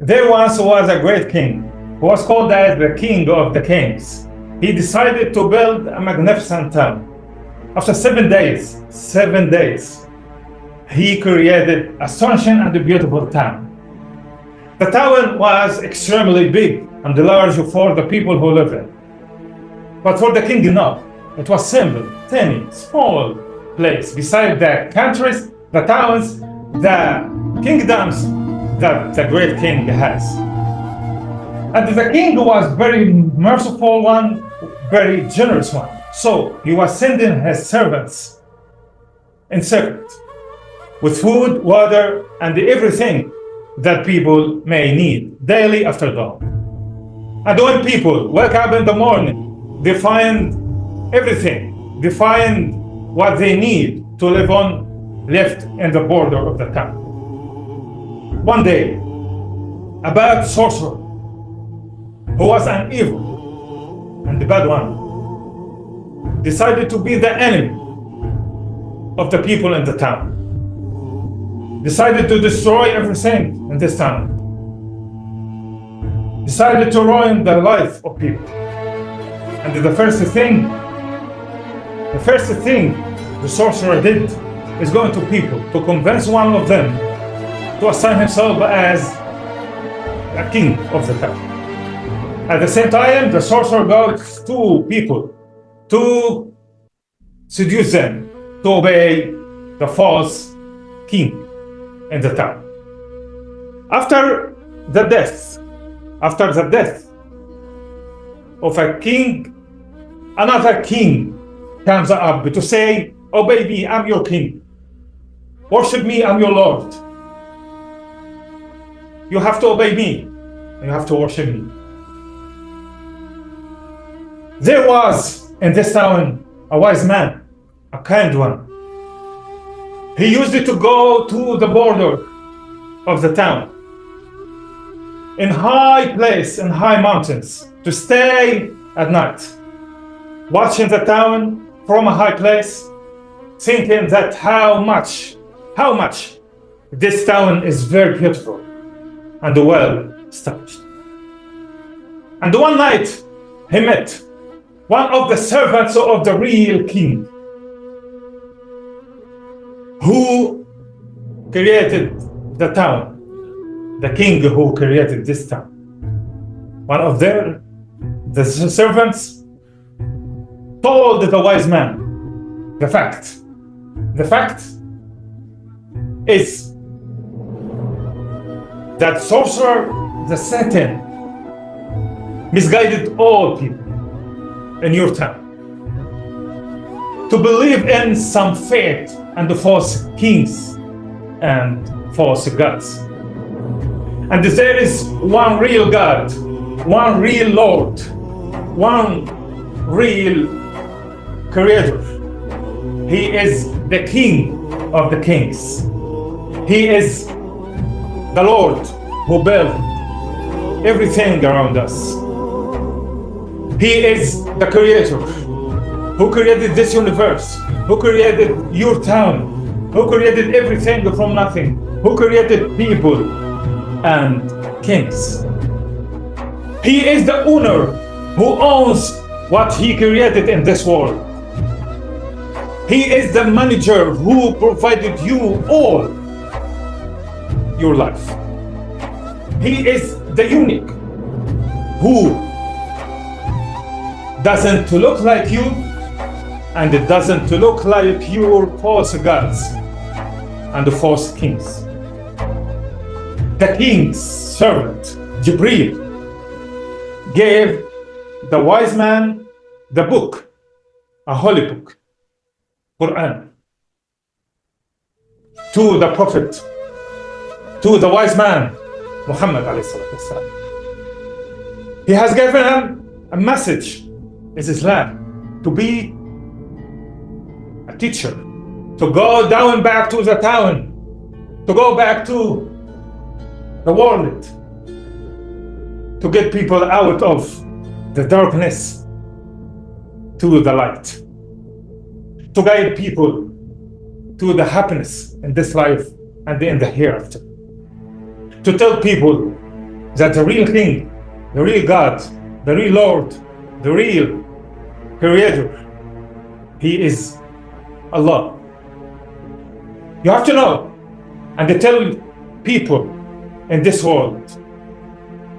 There once was a great king who was called as the king of the kings. He decided to build a magnificent town. After 7 days, he created astonishing and beautiful town. The town was extremely big and large for the people who lived in. But for the king, no. It was simple, tiny, small place beside the countries, the towns, the kingdoms that the great king has. And the king was very merciful one, very generous one. So he was sending his servants in secret with food, water, and everything that people may need daily after dawn. And when people wake up in the morning, they find everything. They find what they need to live on left in the border of the town. One day, a bad sorcerer who was an evil and the bad one decided to be the enemy of the people in the town. Decided to destroy everything in this town. Decided to ruin the life of people. And the first thing the sorcerer did is going to people to convince one of them to assign himself as a king of the town. At the same time, the sorcerer goes to people to seduce them to obey the false king in the town. After the death of a king, another king comes up to say, obey me, I'm your king. Worship me, I'm your Lord. You have to obey me, and you have to worship me. There was in this town a wise man, a kind one. He used to go to the border of the town, in high place, in high mountains, to stay at night, watching the town from a high place, thinking that how much this town is very beautiful and well established. And one night he met one of the servants of the real king, who created the town, the king who created this town. One of the servants told the wise man the fact. The fact is that sorcerer, the Satan, misguided all people in your town to believe in some fate and the false kings and false gods. And there is one real God, one real Lord, one real Creator. He is the King of the kings. He is the Lord who built everything around us. He is the Creator who created this universe, who created your town, who created everything from nothing, who created people and kings. He is the owner who owns what he created in this world. He is the manager who provided you all your life. He is the unique who doesn't look like you, and it doesn't look like your false gods and the false kings. The king's servant, Jibreel, gave the wise man the book, a holy book, Quran, to the prophet, to the wise man, Muhammad alayhi salatu wasalam. He has given him a message in Islam to be a teacher, to go down back to the town, to go back to the world, to get people out of the darkness to the light, to guide people to the happiness in this life and in the hereafter, to tell people that the real King, the real God, the real Lord, the real Creator, He is Allah. You have to know and to tell people in this world,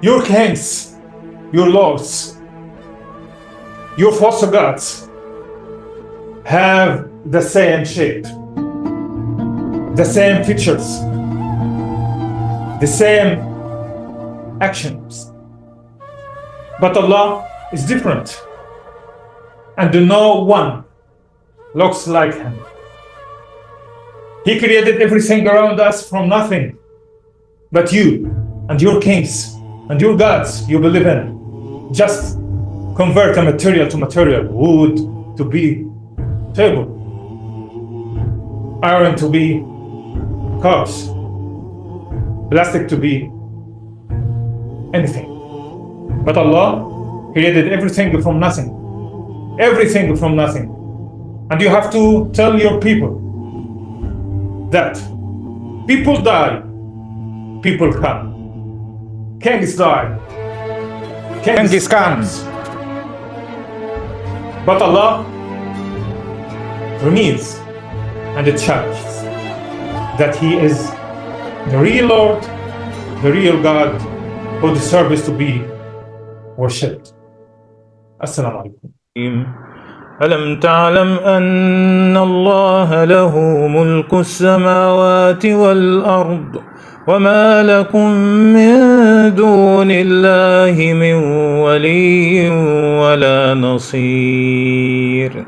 your kings, your lords, your false gods have the same shape, the same features, the same actions. But Allah is different, and no one looks like Him. He created everything around us from nothing, but you and your kings and your gods you believe in just convert a material to material, wood to be table, iron to be cups, plastic to be anything. But Allah created everything from nothing. Everything from nothing. And you have to tell your people that people die, people come. Kings die, kings comes. But Allah remains and it charges that He is the real Lord, the real God who deserves to be worshipped. Assalamu alaikum. ألم تعلم أن الله له ملك السماوات والأرض وما لكم من دون الله من ولي ولا نصير